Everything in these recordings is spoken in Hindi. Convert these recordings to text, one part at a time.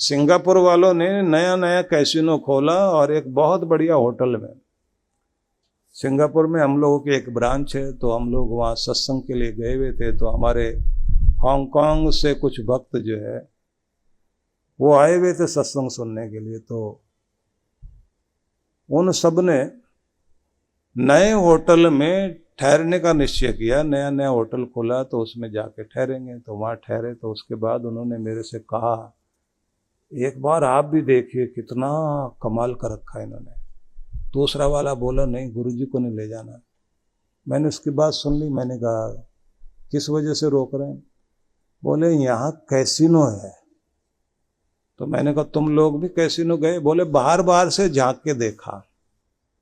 सिंगापुर वालों ने नया नया कैसीनो खोला और एक बहुत बढ़िया होटल में। सिंगापुर में हम लोगों की एक ब्रांच है, तो हम लोग वहाँ सत्संग के लिए गए हुए थे। तो हमारे हांगकांग से कुछ भक्त जो है वो आए हुए थे सत्संग सुनने के लिए। तो उन सब ने नए होटल में ठहरने का निश्चय किया। नया नया होटल खोला तो उसमें जाके ठहरेंगे। तो वहाँ ठहरे। तो उसके बाद उन्होंने मेरे से कहा, एक बार आप भी देखिए कितना कमाल कर रखा है इन्होंने। दूसरा वाला बोला, नहीं गुरुजी को नहीं ले जाना। मैंने उसकी बात सुन ली। मैंने कहा, किस वजह से रोक रहे हैं? बोले, यहाँ कैसीनो है। तो मैंने कहा, तुम लोग भी कैसीनो गए? बोले, बाहर बाहर से झांक के देखा।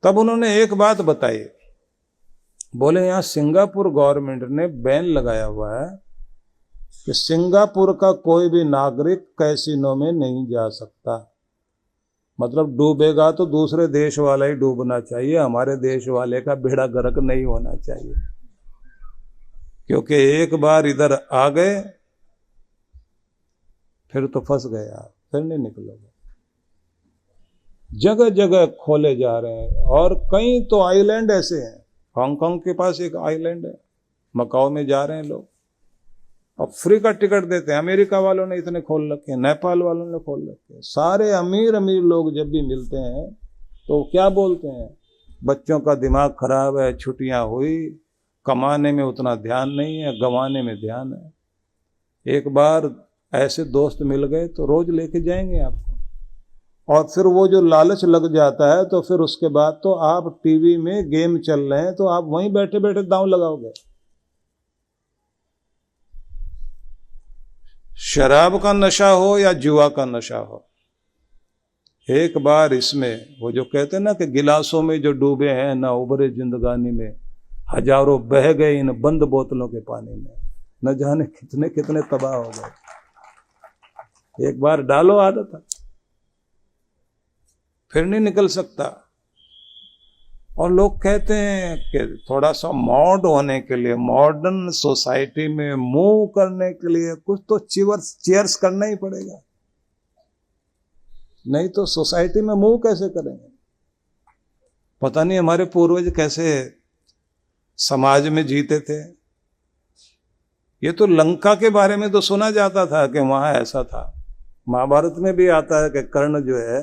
तब उन्होंने एक बात बताई। बोले, यहाँ सिंगापुर गवर्नमेंट ने बैन लगाया हुआ है कि सिंगापुर का कोई भी नागरिक कैसीनो में नहीं जा सकता। मतलब डूबेगा तो दूसरे देश वाला ही डूबना चाहिए, हमारे देश वाले का बेड़ा गर्क नहीं होना चाहिए। क्योंकि एक बार इधर आ गए फिर तो फंस गए आप, फिर नहीं निकलोगे। जगह जगह खोले जा रहे हैं। और कई तो आइलैंड ऐसे हैं। हांगकांग के पास एक आइलैंड है, मकाओ में जा रहे हैं लोग, अब फ्री का टिकट देते हैं। अमेरिका वालों ने इतने खोल रखे हैं, नेपाल वालों ने खोल रखे हैं। सारे अमीर अमीर लोग जब भी मिलते हैं तो क्या बोलते हैं, बच्चों का दिमाग खराब है, छुट्टियां हुई, कमाने में उतना ध्यान नहीं है, गंवाने में ध्यान है। एक बार ऐसे दोस्त मिल गए तो रोज लेके जाएंगे आपको। और फिर वो जो लालच लग जाता है तो फिर उसके बाद तो आप टीवी में गेम चल रहे हैं तो आप वहीं बैठे बैठे दांव लगाओगे। शराब का नशा हो या जुआ का नशा हो, एक बार इसमें वो जो कहते हैं ना कि गिलासों में जो डूबे हैं ना उभरे जिंदगानी में, हजारों बह गए इन बंद बोतलों के पानी में, न जाने कितने कितने तबाह हो गए। एक बार डालो आदत, फिर नहीं निकल सकता। और लोग कहते हैं कि थोड़ा सा मॉड होने के लिए, मॉडर्न सोसाइटी में मूव करने के लिए कुछ तो चीयर्स करना ही पड़ेगा, नहीं तो सोसाइटी में मूव कैसे करेंगे। पता नहीं हमारे पूर्वज कैसे समाज में जीते थे। ये तो लंका के बारे में तो सुना जाता था कि वहां ऐसा था। महाभारत में भी आता है कि कर्ण जो है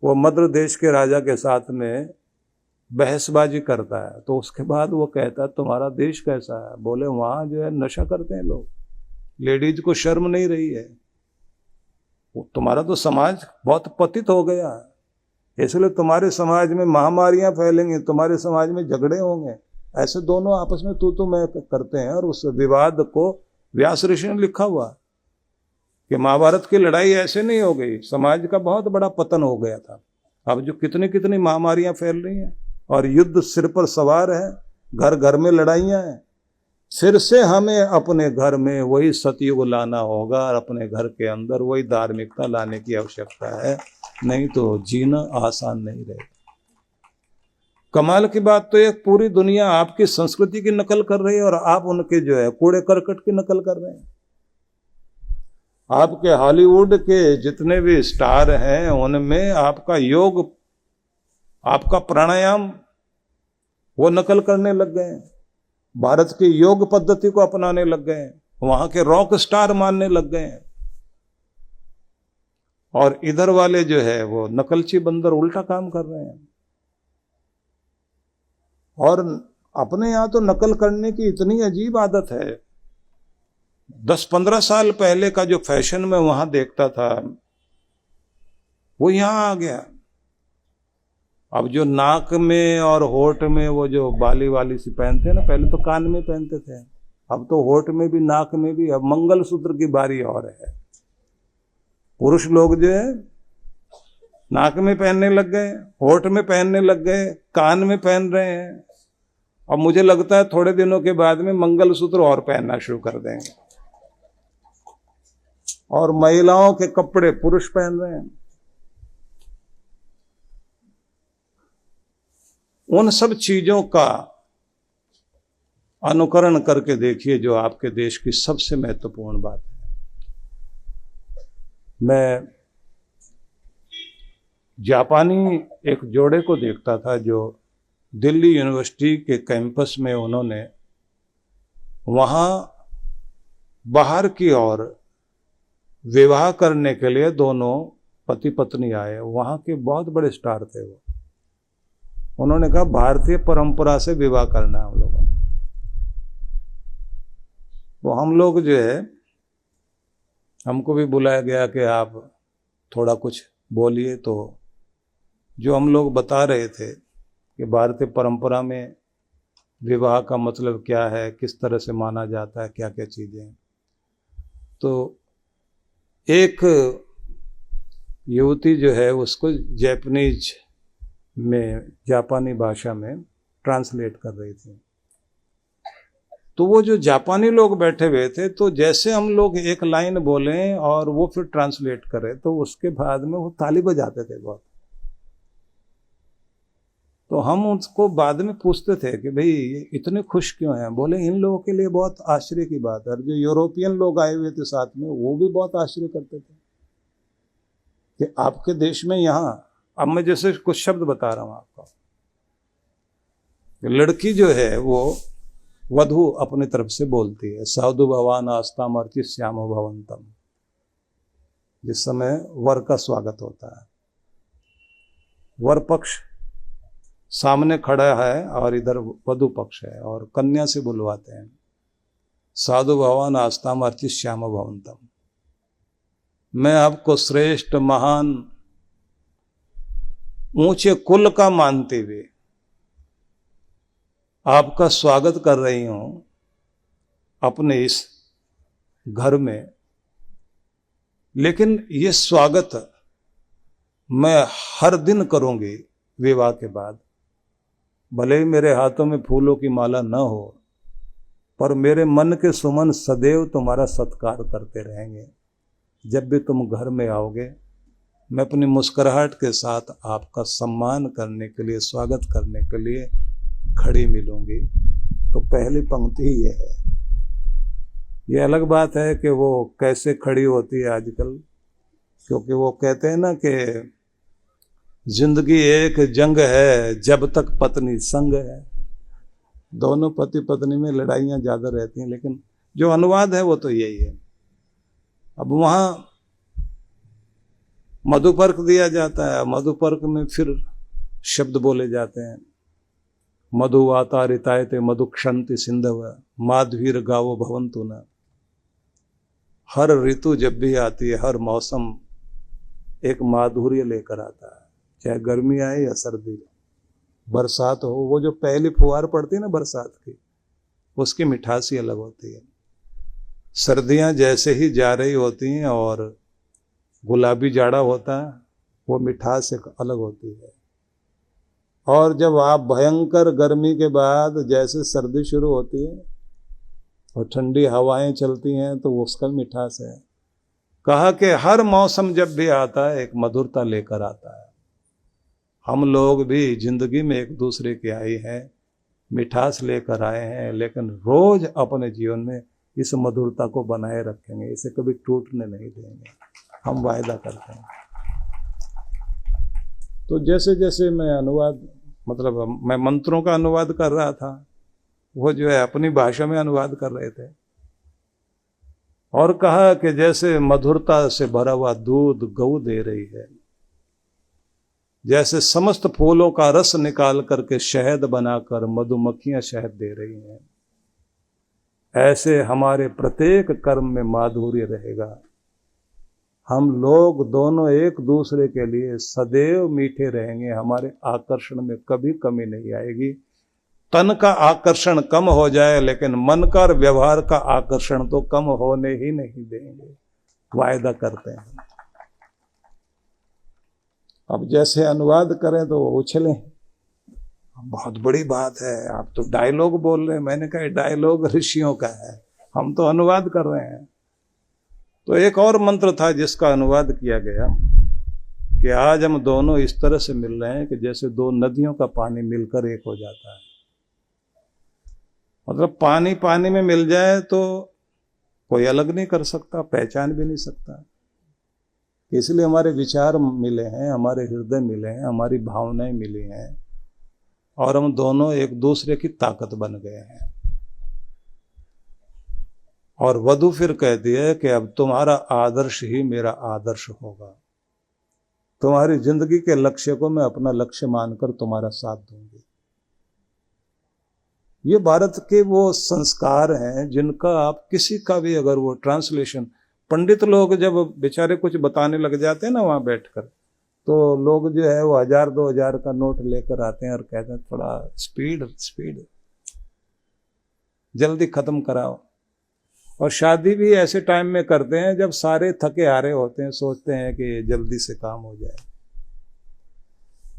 वो मद्र देश के राजा के साथ में बहसबाजी करता है। तो उसके बाद वो कहता है, तुम्हारा देश कैसा है? बोले, वहां जो है नशा करते हैं लोग, लेडीज को शर्म नहीं रही है। तुम्हारा तो समाज बहुत पतित हो गया है, इसलिए तुम्हारे समाज में महामारियां फैलेंगी, तुम्हारे समाज में झगड़े होंगे। ऐसे दोनों आपस में तू मैं करते हैं। और उस विवाद को व्यास ऋषि ने लिखा हुआ कि महाभारत की लड़ाई ऐसे नहीं हो गई, समाज का बहुत बड़ा पतन हो गया था। अब जो कितनी कितनी महामारियां फैल रही हैं और युद्ध सिर पर सवार है, घर घर में लड़ाइयां हैं। फिर से हमें अपने घर में वही सतयुग लाना होगा और अपने घर के अंदर वही धार्मिकता लाने की आवश्यकता है, नहीं तो जीना आसान नहीं रहेगा। कमाल की बात तो एक पूरी दुनिया आपकी संस्कृति की नकल कर रही है और आप उनके जो है कूड़े करकट की नकल कर रहे हैं। आपके हॉलीवुड के जितने भी स्टार हैं उनमें आपका योग, आपका प्राणायाम वो नकल करने लग गए हैं, भारत की योग पद्धति को अपनाने लग गए हैं, वहां के रॉक स्टार मानने लग गए हैं। और इधर वाले जो है वो नकलची बंदर उल्टा काम कर रहे हैं। और अपने यहां तो नकल करने की इतनी अजीब आदत है। 10-15 साल पहले का जो फैशन में वहां देखता था वो यहां आ गया। अब जो नाक में और होठ में वो जो बाली वाली सी पहनते हैं ना, पहले तो कान में पहनते थे, अब तो होठ में भी नाक में भी। अब मंगलसूत्र की बारी और है। पुरुष लोग जो है नाक में पहनने लग गए, होठ में पहनने लग गए, कान में पहन रहे हैं। और मुझे लगता है थोड़े दिनों के बाद में मंगलसूत्र और पहनना शुरू कर देंगे। और महिलाओं के कपड़े पुरुष पहन रहे हैं। उन सब चीजों का अनुकरण करके देखिए जो आपके देश की सबसे महत्वपूर्ण बात है। मैं जापानी एक जोड़े को देखता था जो दिल्ली यूनिवर्सिटी के कैंपस में उन्होंने वहाँ बाहर की ओर विवाह करने के लिए दोनों पति पत्नी आए। वहाँ के बहुत बड़े स्टार थे वो। उन्होंने कहा भारतीय परंपरा से विवाह करना है हम लोगों ने। तो हम लोग जो है, हमको भी बुलाया गया कि आप थोड़ा कुछ बोलिए। तो जो हम लोग बता रहे थे कि भारतीय परंपरा में विवाह का मतलब क्या है, किस तरह से माना जाता है, क्या क्या चीज़ें। तो एक युवती जो है उसको जैपनीज में, जापानी भाषा में ट्रांसलेट कर रही थी। तो वो जो जापानी लोग बैठे हुए थे, तो जैसे हम लोग एक लाइन बोलें और वो फिर ट्रांसलेट करें, तो उसके बाद में वो ताली बजाते थे बहुत। तो हम उसको बाद में पूछते थे कि भाई ये इतने खुश क्यों हैं। बोले इन लोगों के लिए बहुत आश्चर्य की बात है। और जो यूरोपियन लोग आए हुए थे साथ में, वो भी बहुत आश्चर्य करते थे कि आपके देश में यहाँ, अब मैं जैसे कुछ शब्द बता रहा हूँ आपको, लड़की जो है वो वधू अपनी तरफ से बोलती है, साधु भवान आस्था मर्चि श्याम भवंतम, जिस समय वर का स्वागत होता है। वर पक्ष सामने खड़ा है और इधर वधु पक्ष है, और कन्या से बुलवाते हैं, साधु भवान आस्था मर्चि श्याम भवंतम। मैं आपको श्रेष्ठ, महान, ऊंचे कुल का मानते हुए आपका स्वागत कर रही हूं अपने इस घर में। लेकिन ये स्वागत मैं हर दिन करूंगी विवाह के बाद। भले ही मेरे हाथों में फूलों की माला न हो, पर मेरे मन के सुमन सदैव तुम्हारा सत्कार करते रहेंगे। जब भी तुम घर में आओगे, मैं अपनी मुस्कुराहट के साथ आपका सम्मान करने के लिए, स्वागत करने के लिए खड़ी मिलूंगी। तो पहली पंक्ति ये है। ये अलग बात है कि वो कैसे खड़ी होती है आजकल, क्योंकि वो कहते हैं ना कि जिंदगी एक जंग है जब तक पत्नी संग है। दोनों पति पत्नी में लड़ाइयाँ ज़्यादा रहती हैं, लेकिन जो अनुवाद है वो तो यही है। अब वहाँ मधुपर्क दिया जाता है, मधुपर्क में फिर शब्द बोले जाते हैं, मधु वाता रितायते मधु क्षंति सिंधव माधवीर गावो भवंतु न। हर ऋतु जब भी आती है, हर मौसम एक माधुर्य लेकर आता है, चाहे गर्मी आए या सर्दी, बरसात हो। वो जो पहली फुहार पड़ती है ना बरसात की, उसकी मिठास ही अलग होती है। सर्दियां जैसे ही जा रही होती हैं और गुलाबी जाड़ा होता है, वो मिठास एक अलग होती है। और जब आप भयंकर गर्मी के बाद जैसे सर्दी शुरू होती है और ठंडी हवाएं चलती हैं, तो उसका मिठास है। कहा कि हर मौसम जब भी आता है एक मधुरता लेकर आता है। हम लोग भी जिंदगी में एक दूसरे के आए हैं, मिठास लेकर आए हैं, लेकिन रोज अपने जीवन में इस मधुरता को बनाए रखेंगे, इसे कभी टूटने नहीं देंगे, हम वायदा करते हैं। तो जैसे जैसे मैं अनुवाद, मतलब मैं मंत्रों का अनुवाद कर रहा था, वो जो है अपनी भाषा में अनुवाद कर रहे थे। और कहा कि जैसे मधुरता से भरा हुआ दूध गऊ दे रही है, जैसे समस्त फूलों का रस निकाल करके शहद बनाकर मधुमक्खियां शहद दे रही हैं, ऐसे हमारे प्रत्येक कर्म में माधुर्य रहेगा। हम लोग दोनों एक दूसरे के लिए सदैव मीठे रहेंगे, हमारे आकर्षण में कभी कमी नहीं आएगी। तन का आकर्षण कम हो जाए, लेकिन मन का और व्यवहार का आकर्षण तो कम होने ही नहीं देंगे, वायदा करते हैं। अब जैसे अनुवाद करें तो उछलें, बहुत बड़ी बात है, आप तो डायलॉग बोल रहे हैं। मैंने कहा डायलॉग ऋषियों का है, हम तो अनुवाद कर रहे हैं। तो एक और मंत्र था जिसका अनुवाद किया गया कि आज हम दोनों इस तरह से मिल रहे हैं कि जैसे दो नदियों का पानी मिलकर एक हो जाता है। मतलब पानी पानी में मिल जाए तो कोई अलग नहीं कर सकता, पहचान भी नहीं सकता। इसलिए हमारे विचार मिले हैं, हमारे हृदय मिले हैं, हमारी भावनाएं मिली हैं और हम दोनों एक दूसरे की ताकत बन गए हैं। और वधु फिर कहती है कि अब तुम्हारा आदर्श ही मेरा आदर्श होगा, तुम्हारी जिंदगी के लक्ष्य को मैं अपना लक्ष्य मानकर तुम्हारा साथ दूंगी। ये भारत के वो संस्कार हैं जिनका आप किसी का भी अगर वो ट्रांसलेशन, पंडित लोग जब बेचारे कुछ बताने लग जाते हैं ना वहां बैठकर, तो लोग जो है वो 1000-2000 का नोट लेकर आते हैं और कहते हैं थोड़ा स्पीड जल्दी खत्म कराओ। और शादी भी ऐसे टाइम में करते हैं जब सारे थके हारे होते हैं, सोचते हैं कि जल्दी से काम हो जाए।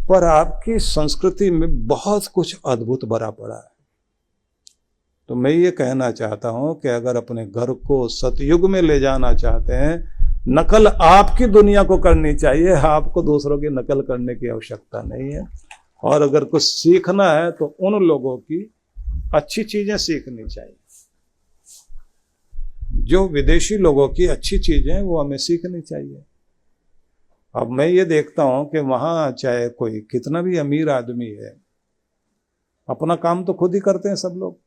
पर आपकी संस्कृति में बहुत कुछ अद्भुत भरा पड़ा है। तो मैं ये कहना चाहता हूं कि अगर अपने घर को सतयुग में ले जाना चाहते हैं, नकल आपकी दुनिया को करनी चाहिए, आपको दूसरों की नकल करने की आवश्यकता नहीं है। और अगर कुछ सीखना है तो उन लोगों की अच्छी चीजें सीखनी चाहिए, जो विदेशी लोगों की अच्छी चीजें वो हमें सीखनी चाहिए। अब मैं ये देखता हूं कि वहां चाहे कोई कितना भी अमीर आदमी है, अपना काम तो खुद ही करते हैं सब लोग।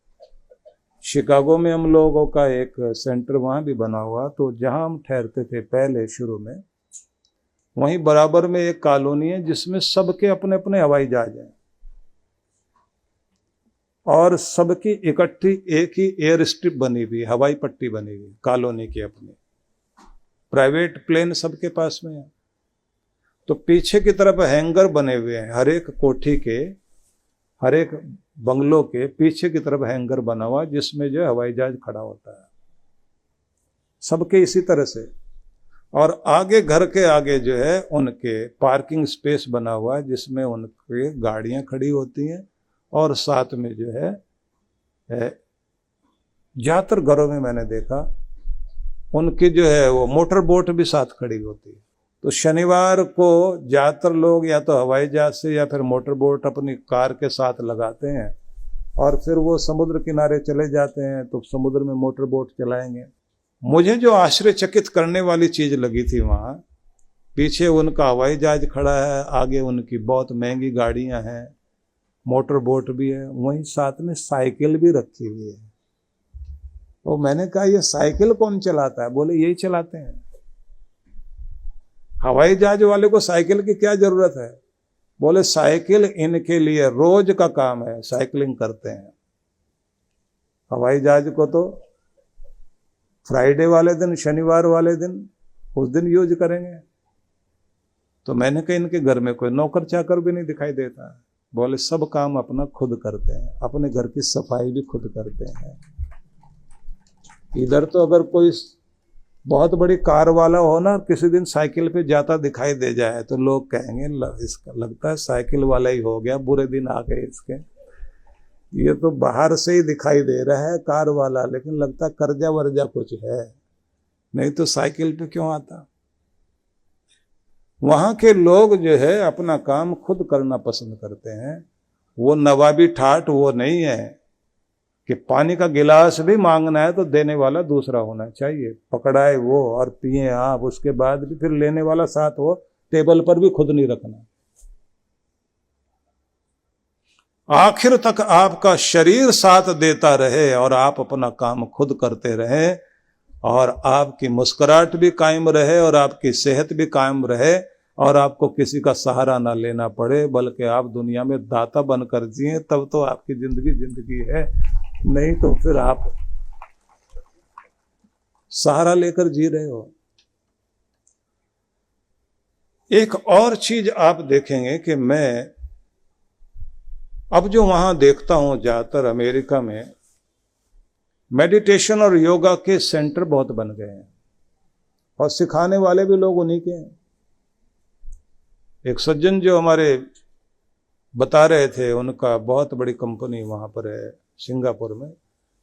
शिकागो में हम लोगों का एक सेंटर वहां भी बना हुआ, तो जहां हम ठहरते थे पहले शुरू में, वहीं बराबर में एक कॉलोनी है जिसमें सबके अपने अपने हवाई जहाज हैं और सबकी इकट्ठी एक ही एयर स्ट्रिप बनी हुई, हवाई पट्टी बनी हुई कॉलोनी की, अपनी प्राइवेट प्लेन सबके पास में है। तो पीछे की तरफ हैंगर बने हुए हैं, हर एक कोठी के, हर एक बंगलों के पीछे की तरफ हैंगर बना हुआ जिसमें जो हवाई जहाज खड़ा होता है, सबके इसी तरह से। और आगे घर के आगे जो है उनके पार्किंग स्पेस बना हुआ है जिसमें उनकी गाड़ियां खड़ी होती हैं, और साथ में जो है ज्यादातर घरों में मैंने देखा उनकी जो है वो मोटर बोट भी साथ खड़ी होती है। तो शनिवार को ज्यादातर लोग या तो हवाई जहाज से या फिर मोटर बोट अपनी कार के साथ लगाते हैं और फिर वो समुद्र किनारे चले जाते हैं, तो समुद्र में मोटर बोट चलाएंगे। मुझे जो आश्चर्यचकित करने वाली चीज लगी थी, वहां पीछे उनका हवाई जहाज खड़ा है, आगे उनकी बहुत महंगी गाड़ियां हैं, मोटर बोट भी है, वहीं साथ में साइकिल भी रखी हुई है। तो मैंने कहा ये साइकिल कौन चलाता है? बोले यही चलाते हैं। हवाई जहाज वाले को साइकिल की क्या जरूरत है? बोले साइकिल इनके लिए रोज का काम है, साइकिलिंग करते हैं। हवाई जहाज को तो फ्राइडे वाले दिन, शनिवार वाले दिन, उस दिन यूज करेंगे। तो मैंने कहा इनके घर में कोई नौकर चाकर भी नहीं दिखाई देता। बोले सब काम अपना खुद करते हैं, अपने घर की सफाई भी खुद करते हैं। इधर तो अगर कोई बहुत बड़ी कार वाला हो ना, किसी दिन साइकिल पे जाता दिखाई दे जाए तो लोग कहेंगे इसका लगता है साइकिल वाला ही हो गया, बुरे दिन आ गए इसके। ये तो बाहर से ही दिखाई दे रहा है कार वाला, लेकिन लगता है कर्जा वर्जा कुछ है, नहीं तो साइकिल पे क्यों आता। वहां के लोग जो है अपना काम खुद करना पसंद करते हैं। वो नवाबी ठाट वो नहीं है कि पानी का गिलास भी मांगना है तो देने वाला दूसरा होना चाहिए, पकड़ाए वो और पिए आप, उसके बाद भी फिर लेने वाला साथ हो, टेबल पर भी खुद नहीं रखना। आखिर तक आपका शरीर साथ देता रहे और आप अपना काम खुद करते रहे और आपकी मुस्कुराहट भी कायम रहे और आपकी सेहत भी कायम रहे और आपको किसी का सहारा ना लेना पड़े, बल्कि आप दुनिया में दाता बनकर जिए, तब तो आपकी जिंदगी जिंदगी है। नहीं तो फिर आप सहारा लेकर जी रहे हो। एक और चीज आप देखेंगे कि मैं अब जो वहां देखता हूं, ज्यादातर अमेरिका में मेडिटेशन और योगा के सेंटर बहुत बन गए हैं और सिखाने वाले भी लोग उन्हीं के हैं। एक सज्जन जो हमारे बता रहे थे, उनका बहुत बड़ी कंपनी वहां पर है सिंगापुर में,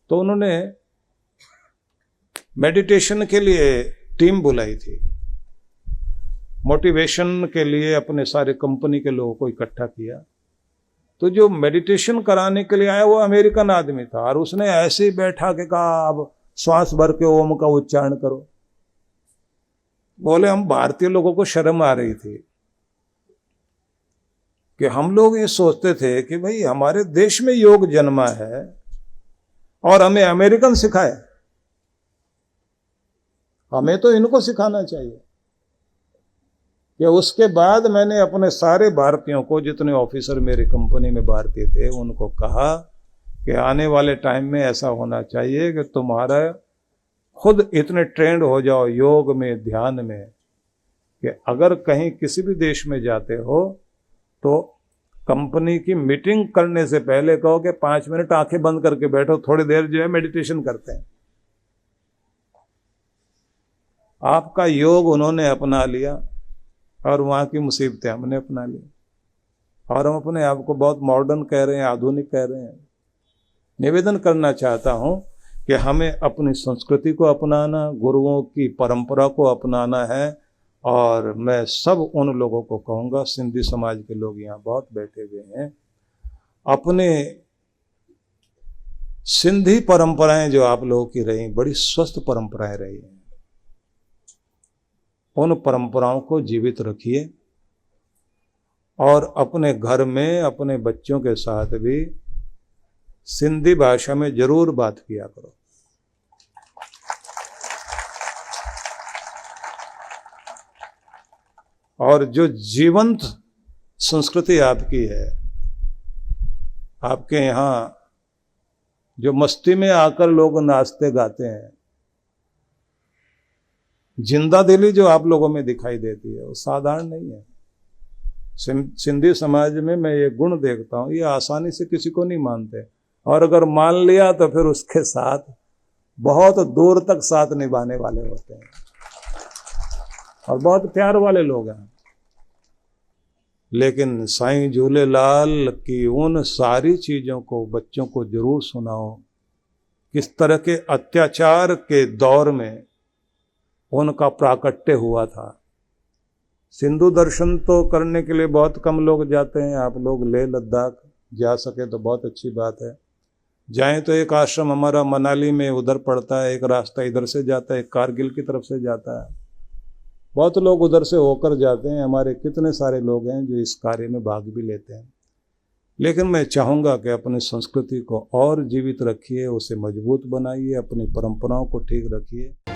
तो उन्होंने मेडिटेशन के लिए टीम बुलाई थी, मोटिवेशन के लिए अपने सारे कंपनी के लोगों को इकट्ठा किया। तो जो मेडिटेशन कराने के लिए आया वो अमेरिकन आदमी था और उसने ऐसे ही बैठा के कहा अब श्वास भर के ओम का उच्चारण करो। बोले हम भारतीय लोगों को शर्म आ रही थी कि हम लोग ये सोचते थे कि भाई हमारे देश में योग जन्मा है और हमें अमेरिकन सिखाए, हमें तो इनको सिखाना चाहिए। कि उसके बाद मैंने अपने सारे भारतीयों को, जितने ऑफिसर मेरी कंपनी में भारतीय थे, उनको कहा कि आने वाले टाइम में ऐसा होना चाहिए कि तुम्हारा खुद इतने ट्रेंड हो जाओ योग में, ध्यान में, कि अगर कहीं किसी भी देश में जाते हो तो कंपनी की मीटिंग करने से पहले कहो कि 5 मिनट आंखें बंद करके बैठो, थोड़ी देर जो है मेडिटेशन करते हैं। आपका योग उन्होंने अपना लिया और वहां की मुसीबतें हमने अपना ली, और हम अपने आप को बहुत मॉडर्न कह रहे हैं, आधुनिक कह रहे हैं। निवेदन करना चाहता हूं कि हमें अपनी संस्कृति को अपनाना, गुरुओं की परंपरा को अपनाना है। और मैं सब उन लोगों को कहूँगा, सिंधी समाज के लोग यहाँ बहुत बैठे हुए हैं, अपने सिंधी परंपराएं जो आप लोगों की रही, बड़ी स्वस्थ परंपराएं रही हैं, उन परंपराओं को जीवित रखिए और अपने घर में अपने बच्चों के साथ भी सिंधी भाषा में जरूर बात किया करो। और जो जीवंत संस्कृति आपकी है, आपके यहाँ जो मस्ती में आकर लोग नाचते गाते हैं, जिंदा दिली जो आप लोगों में दिखाई देती है, वो साधारण नहीं है। सिंधी समाज में मैं ये गुण देखता हूँ, ये आसानी से किसी को नहीं मानते, और अगर मान लिया तो फिर उसके साथ बहुत दूर तक साथ निभाने वाले होते हैं और बहुत प्यार वाले लोग हैं। लेकिन साईं झूलेलाल की उन सारी चीजों को बच्चों को जरूर सुनाओ, किस तरह के अत्याचार के दौर में उनका प्राकट्य हुआ था। सिंधु दर्शन तो करने के लिए बहुत कम लोग जाते हैं, आप लोग लेह लद्दाख जा सके तो बहुत अच्छी बात है। जाएं तो एक आश्रम हमारा मनाली में उधर पड़ता है, एक रास्ता इधर से जाता है, एक कारगिल की तरफ से जाता है, बहुत लोग उधर से होकर जाते हैं। हमारे कितने सारे लोग हैं जो इस कार्य में भाग भी लेते हैं। लेकिन मैं चाहूँगा कि अपनी संस्कृति को और जीवित रखिए, उसे मजबूत बनाइए, अपनी परंपराओं को ठीक रखिए।